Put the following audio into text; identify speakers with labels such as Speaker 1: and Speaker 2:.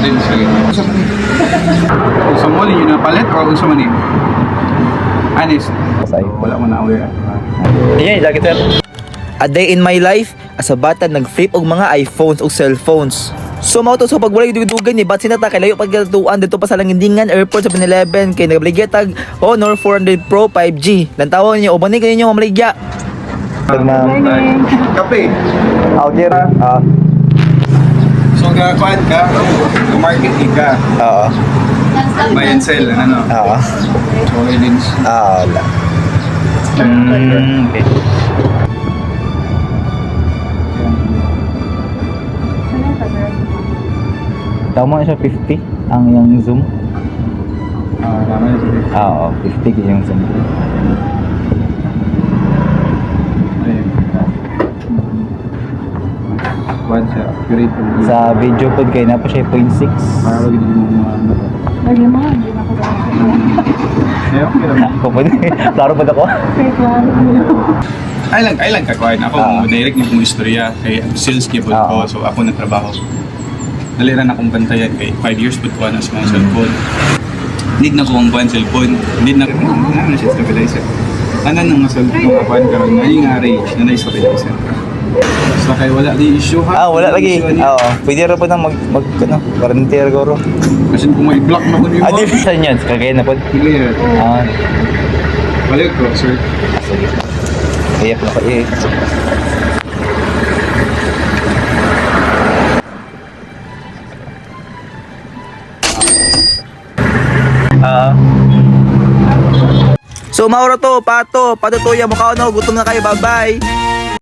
Speaker 1: lens lagi. Sa mall yun na palit o sa mani? Honest. Wala mo na aware.
Speaker 2: Yan, lagi sir. A day in my life, as a bata nag-flip og mga iPhones o cellphones. So mao to sa pagwalay dudugan ni bat sinata kay layo pagkatuan dito pa sa Langindingan Airport sa 7-Eleven kay nagbaligya tag Honor 400 Pro 5G. Lan tawon niyo ubani kayo niyo mamaligya.
Speaker 1: Kape.
Speaker 2: Out there.
Speaker 1: So kuan ka, market ka.
Speaker 2: Oo.
Speaker 1: Buy and sell, ano?
Speaker 2: Oo.
Speaker 1: So lens.
Speaker 2: Wala. Okay. Tama siya 50 ang yung zoom.
Speaker 1: Naman yun.
Speaker 2: Oo, 50 yung zoom.
Speaker 1: Ayun. Kuan siya, accurate.
Speaker 2: Sa video pod kay na po siya 0.6.
Speaker 1: Para lagi din mo ano.
Speaker 3: Lagi mo, hindi na ako
Speaker 1: Eh, okay lang.
Speaker 2: Ko po. Klaro pa ako.
Speaker 1: Ay lang kakuan. Ako direct yung istorya kay sales key po ko. So ako nagtrabaho. Daliran akong bantayan kay 5 years po ko na sa mga cellphone. Need na ko ang buwan cellphone. Need na ano siya stabilizer. Ano nang cellphone mga kuan karon ngayon nga range na na-stabilizer. So kay wala di issue ha.
Speaker 2: Wala lagi. Oo, pwede ra po nang mag quarantine goro.
Speaker 1: Kasi kung may block na ko niyo.
Speaker 2: Adi sa inyo, kagaya na po.
Speaker 1: Clear. Balik ko, sir.
Speaker 2: Sige. Kaya po ako So mauro to, pato, patutuya mo ka no, gutom na kayo, bye-bye.